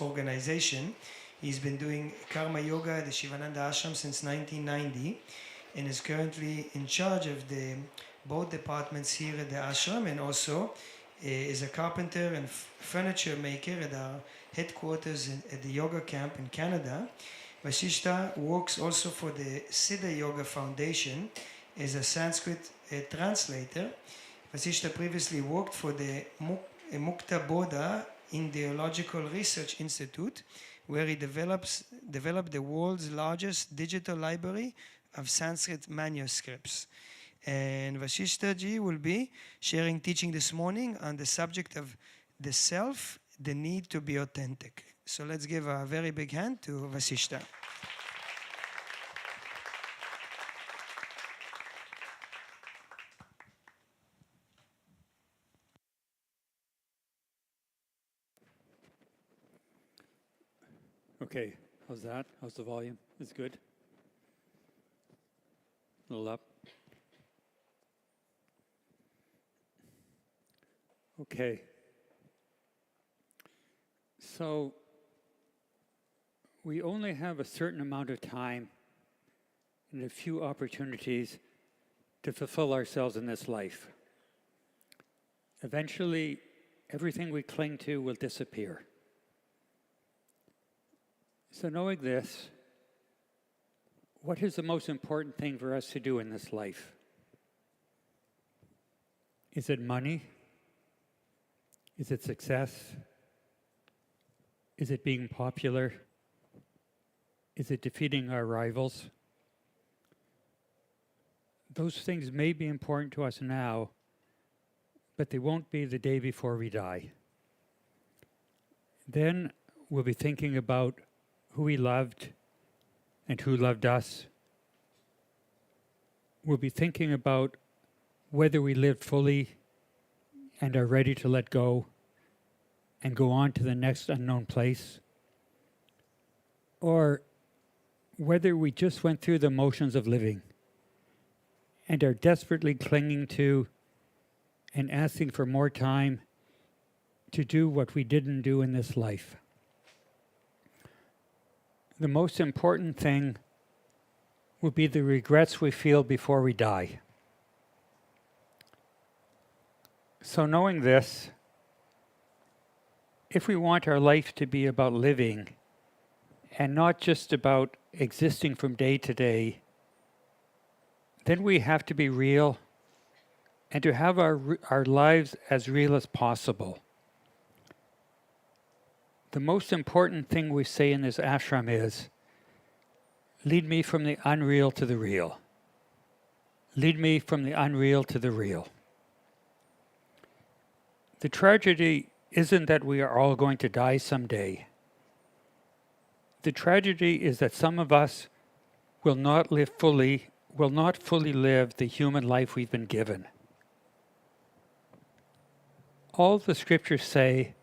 organization. He's been doing Karma Yoga at the Sivananda Ashram since 1990 and is currently in charge of both departments here at the ashram, and also is a carpenter and furniture maker at our headquarters at the yoga camp in Canada. Vasishtha works also for the Siddha Yoga Foundation as a Sanskrit translator. Vasishtha previously worked for the Mukta Bodha Ideological Research Institute, where he developed the world's largest digital library of Sanskrit manuscripts. And Vasishtha ji will be sharing teaching this morning on the subject of the self, the need to be authentic. So let's give a very big hand to Vasishtha. Okay, how's that? How's the volume? It's good? A little up? Okay. So, we only have a certain amount of time and a few opportunities to fulfill ourselves in this life. Eventually, everything we cling to will disappear. So knowing this, what is the most important thing for us to do in this life? Is it money? Is it success? Is it being popular? Is it defeating our rivals? Those things may be important to us now, but they won't be the day before we die. Then we'll be thinking about who we loved and who loved us. We'll be thinking about whether we lived fully and are ready to let go and go on to the next unknown place, or whether we just went through the motions of living and are desperately clinging to and asking for more time to do what we didn't do in this life. The most important thing will be the regrets we feel before we die. So knowing this, if we want our life to be about living and not just about existing from day to day, then we have to be real and to have our lives as real as possible. The most important thing we say in this ashram is, lead me from the unreal to the real. Lead me from the unreal to the real. The tragedy isn't that we are all going to die someday. The tragedy is that some of us will not fully live the human life we've been given. All the scriptures say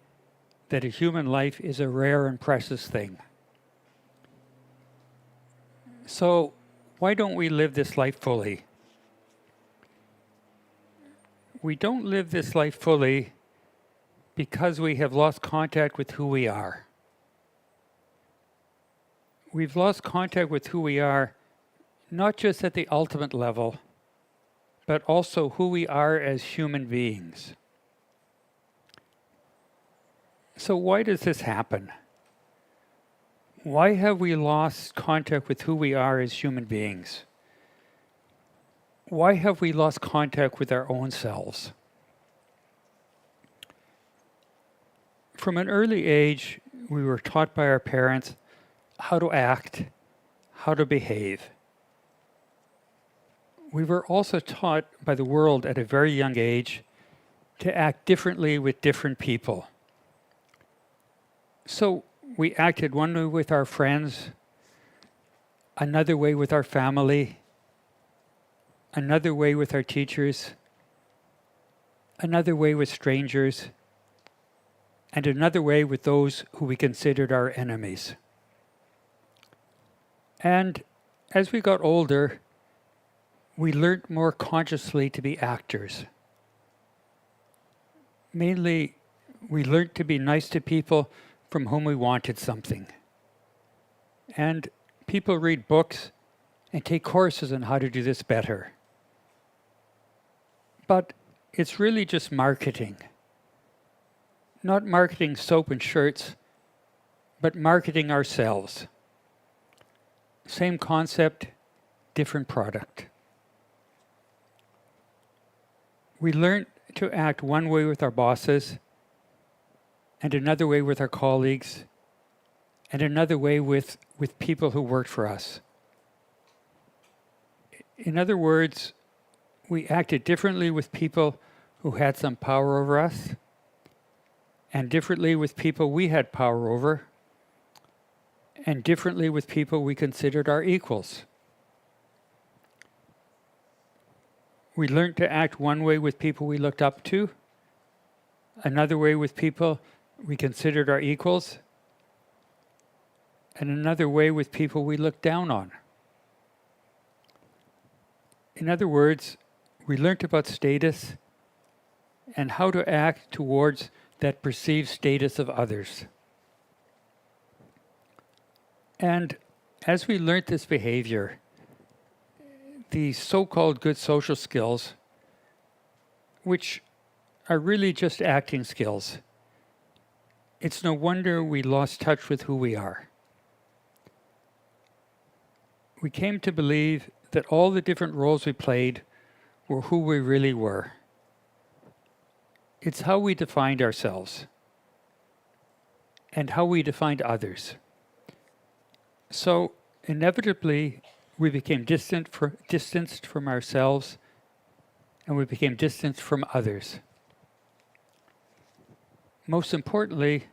that a human life is a rare and precious thing. So why don't we live this life fully? We don't live this life fully because we have lost contact with who we are. We've lost contact with who we are, not just at the ultimate level, but also who we are as human beings. So why does this happen? Why have we lost contact with who we are as human beings? Why have we lost contact with our own selves? From an early age, we were taught by our parents how to act, how to behave. We were also taught by the world at a very young age to act differently with different people. So we acted one way with our friends, another way with our family, another way with our teachers, another way with strangers, and another way with those who we considered our enemies. And as we got older, we learned more consciously to be actors. Mainly, we learned to be nice to people from whom we wanted something. And people read books and take courses on how to do this better. But it's really just marketing. Not marketing soap and shirts, but marketing ourselves. Same concept, different product. We learn to act one way with our bosses, and another way with our colleagues, and another way with people who worked for us. In other words, we acted differently with people who had some power over us, and differently with people we had power over, and differently with people we considered our equals. We learned to act one way with people we looked up to, another way with people we considered our equals, and another way with people we looked down on. In other words, we learned about status and how to act towards that perceived status of others. And as we learned this behavior, the so-called good social skills, which are really just acting skills, it's no wonder we lost touch with who we are. We came to believe that all the different roles we played were who we really were. It's how we defined ourselves and how we defined others. So inevitably, we became distanced from ourselves, and we became distanced from others. Most importantly,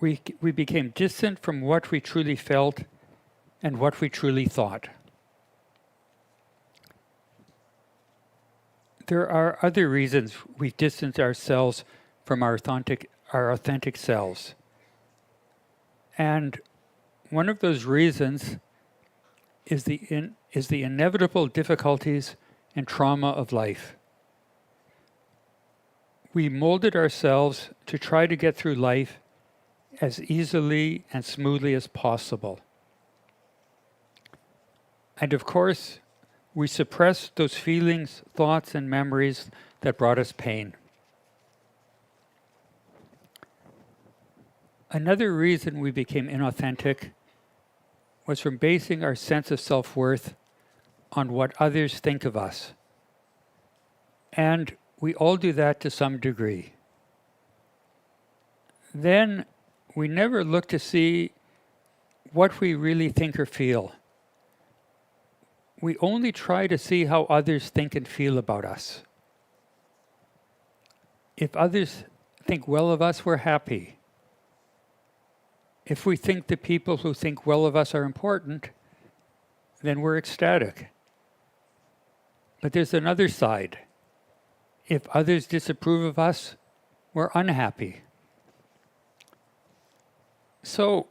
we became distant from what we truly felt and what we truly thought. There are other reasons we've distanced ourselves from our authentic selves. And one of those reasons is the inevitable difficulties and trauma of life. We molded ourselves to try to get through life as easily and smoothly as possible. And of course, we suppressed those feelings, thoughts, and memories that brought us pain. Another reason we became inauthentic was from basing our sense of self-worth on what others think of us. And we all do that to some degree. Then we never look to see what we really think or feel. We only try to see how others think and feel about us. If others think well of us, we're happy. If we think the people who think well of us are important, then we're ecstatic. But there's another side. If others disapprove of us, we're unhappy. So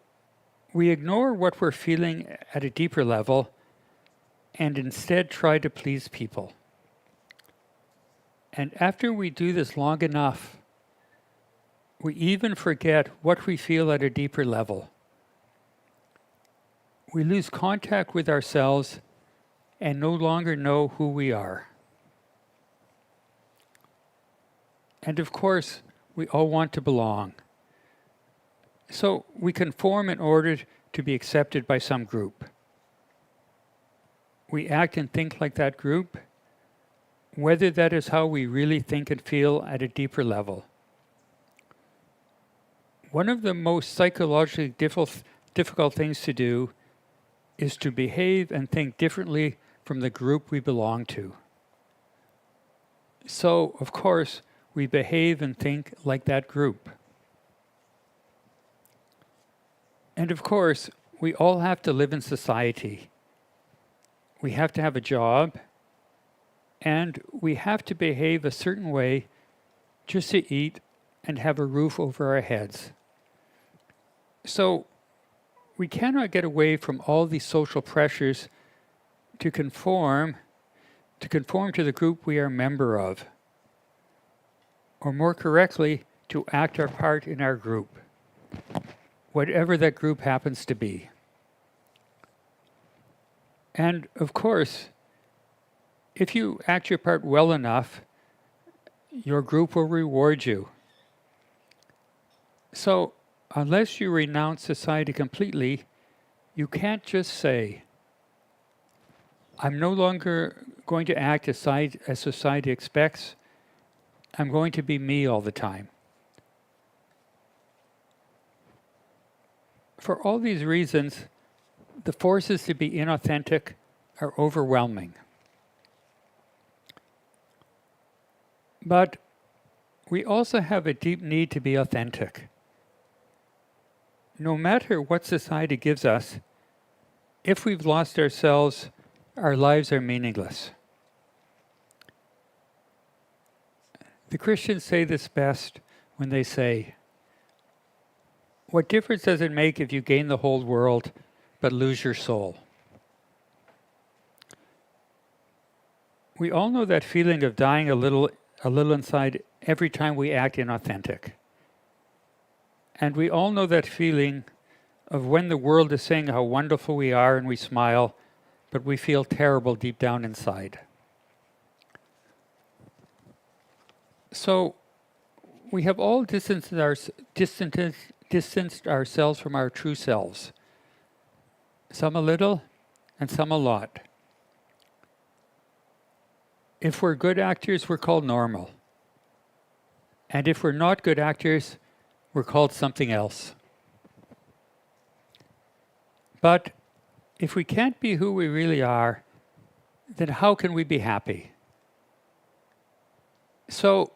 we ignore what we're feeling at a deeper level and instead try to please people. And after we do this long enough, we even forget what we feel at a deeper level. We lose contact with ourselves and no longer know who we are. And of course, we all want to belong. So we conform in order to be accepted by some group. We act and think like that group, whether that is how we really think and feel at a deeper level. One of the most psychologically difficult things to do is to behave and think differently from the group we belong to. So, of course, we behave and think like that group. And of course, we all have to live in society. We have to have a job, and we have to behave a certain way just to eat and have a roof over our heads. So we cannot get away from all these social pressures to conform to the group we are a member of, or more correctly, to act our part in our group. whatever that group happens to be. And of course, if you act your part well enough, your group will reward you. So, unless you renounce society completely, you can't just say, I'm no longer going to act as society expects. I'm going to be me all the time. For all these reasons, the forces to be inauthentic are overwhelming. But we also have a deep need to be authentic. No matter what society gives us, if we've lost ourselves, our lives are meaningless. The Christians say this best when they say, what difference does it make if you gain the whole world but lose your soul? We all know that feeling of dying a little inside every time we act inauthentic. And we all know that feeling of when the world is saying how wonderful we are and we smile, but we feel terrible deep down inside. So we have all distanced ourselves from our true selves. Some a little and some a lot. If we're good actors, we're called normal. And if we're not good actors, we're called something else. But if we can't be who we really are, then how can we be happy? So,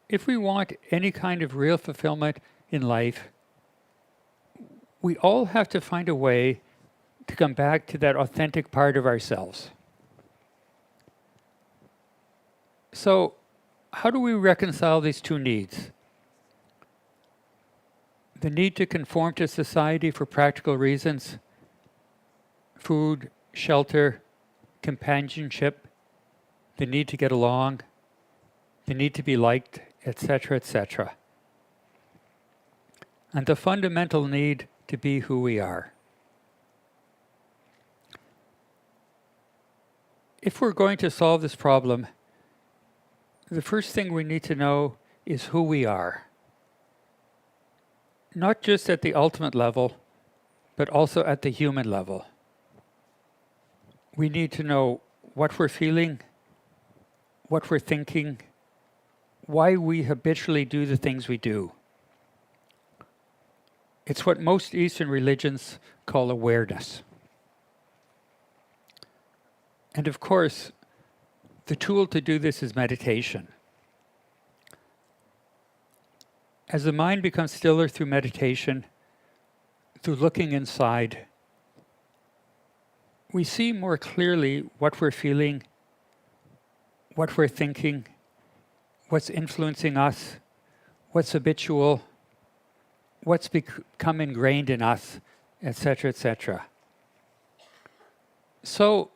if we want any kind of real fulfillment in life, we all have to find a way to come back to that authentic part of ourselves. So, how do we reconcile these two needs? The need to conform to society for practical reasons, food, shelter, companionship, the need to get along, the need to be liked, etc., etc. And the fundamental need to be who we are. If we're going to solve this problem, the first thing we need to know is who we are. Not just at the ultimate level, but also at the human level. We need to know what we're feeling, what we're thinking, why we habitually do the things we do. It's what most Eastern religions call awareness. And of course, the tool to do this is meditation. As the mind becomes stiller through meditation, through looking inside, we see more clearly what we're feeling, what we're thinking, what's influencing us, what's habitual, what's become ingrained in us, etc., etc. So,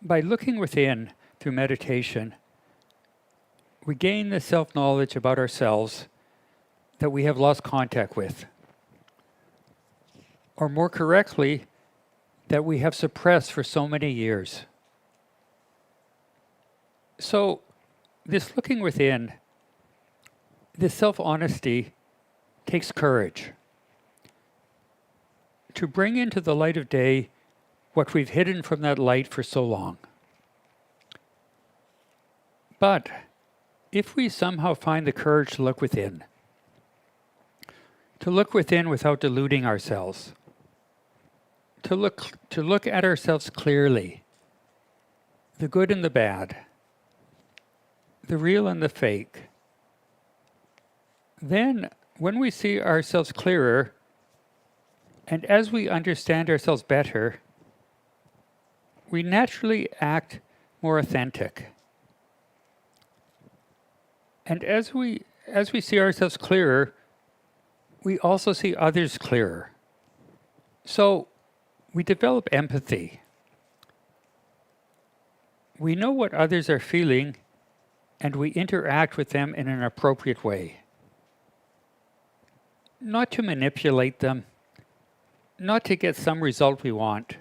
by looking within through meditation, we gain the self-knowledge about ourselves that we have lost contact with. Or more correctly, that we have suppressed for so many years. So, this looking within, this self-honesty takes courage. To bring into the light of day what we've hidden from that light for so long. But if we somehow find the courage to look within without deluding ourselves, to look at ourselves clearly, the good and the bad, the real and the fake, then when we see ourselves clearer, and as we understand ourselves better, we naturally act more authentic. And as we see ourselves clearer, we also see others clearer. So we develop empathy. We know what others are feeling, and we interact with them in an appropriate way. not to manipulate them, not to get some result we want,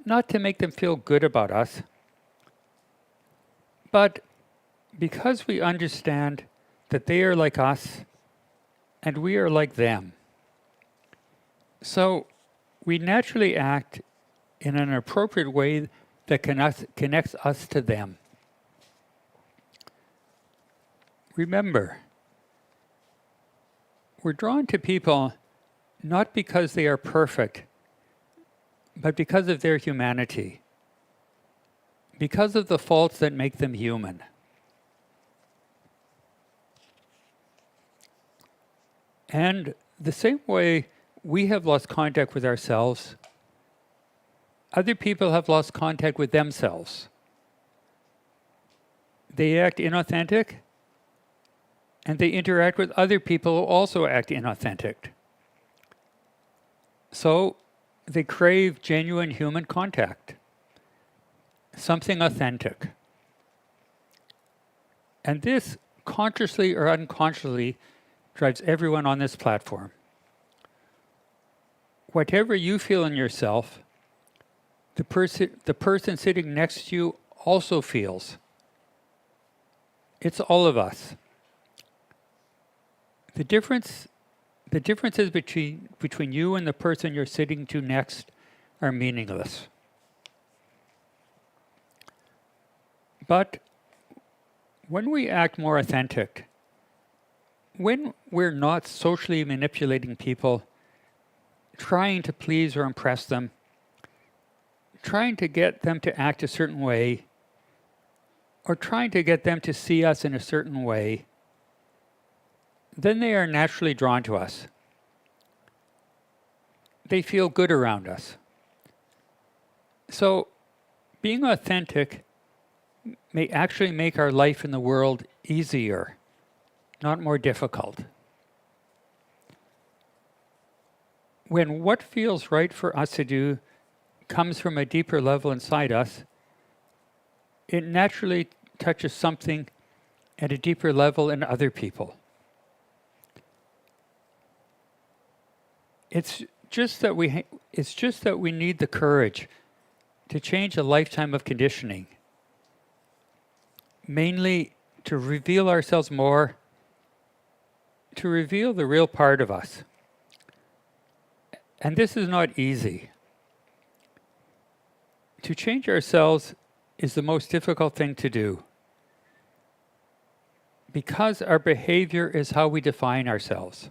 not to make them feel good about us, but because we understand that they are like us and we are like them. So we naturally act in an appropriate way that connects us to them. Remember, we're drawn to people not because they are perfect, but because of their humanity, because of the faults that make them human. And the same way we have lost contact with ourselves, other people have lost contact with themselves. They act inauthentic, and they interact with other people who also act inauthentic. So they crave genuine human contact, something authentic. And this, consciously or unconsciously, drives everyone on this platform. Whatever you feel in yourself, the person sitting next to you also feels. It's all of us. The differences between you and the person you're sitting to next are meaningless. But when we act more authentic, when we're not socially manipulating people, trying to please or impress them, trying to get them to act a certain way, or trying to get them to see us in a certain way, then they are naturally drawn to us. They feel good around us. So, being authentic may actually make our life in the world easier, not more difficult. When what feels right for us to do comes from a deeper level inside us, it naturally touches something at a deeper level in other people. It's just that we need the courage to change a lifetime of conditioning, mainly to reveal ourselves more, to reveal the real part of us. And this is not easy. To change ourselves is the most difficult thing to do, because our behavior is how we define ourselves.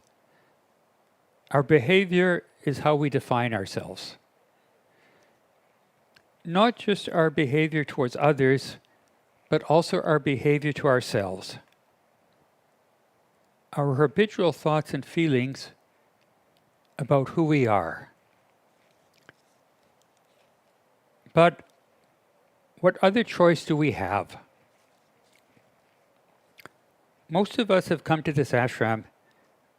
Our behavior is how we define ourselves. Not just our behavior towards others, but also our behavior to ourselves. Our habitual thoughts and feelings about who we are. But what other choice do we have? Most of us have come to this ashram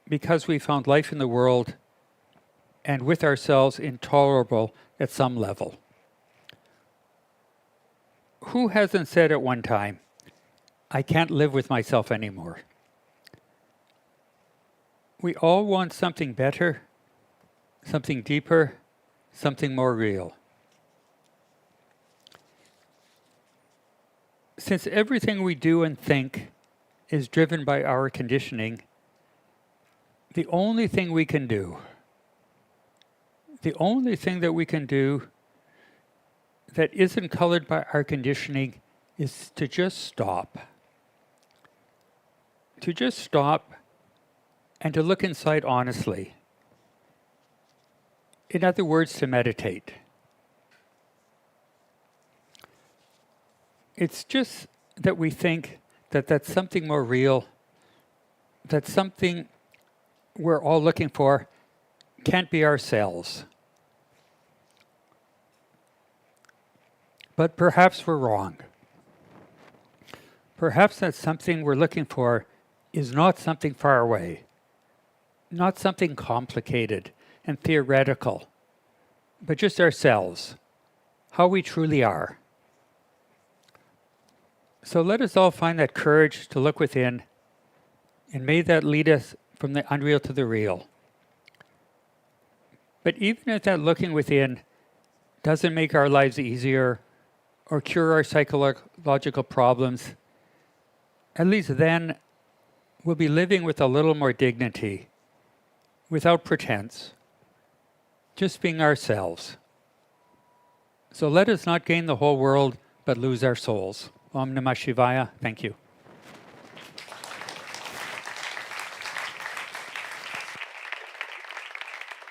because we found life in the world and with ourselves intolerable at some level. Who hasn't said at one time, I can't live with myself anymore? We all want something better, something deeper, something more real. Since everything we do and think is driven by our conditioning, the only thing that we can do that isn't colored by our conditioning is to just stop. To just stop and to look inside honestly. In other words, to meditate. It's just that we think that that's something more real, that something we're all looking for can't be ourselves. But perhaps we're wrong. Perhaps that something we're looking for is not something far away, not something complicated and theoretical, but just ourselves, how we truly are. So let us all find that courage to look within, and may that lead us from the unreal to the real. But even if that looking within doesn't make our lives easier or cure our psychological problems, at least then we'll be living with a little more dignity, without pretense, just being ourselves. So let us not gain the whole world, but lose our souls. Om Namah Shivaya. Thank you.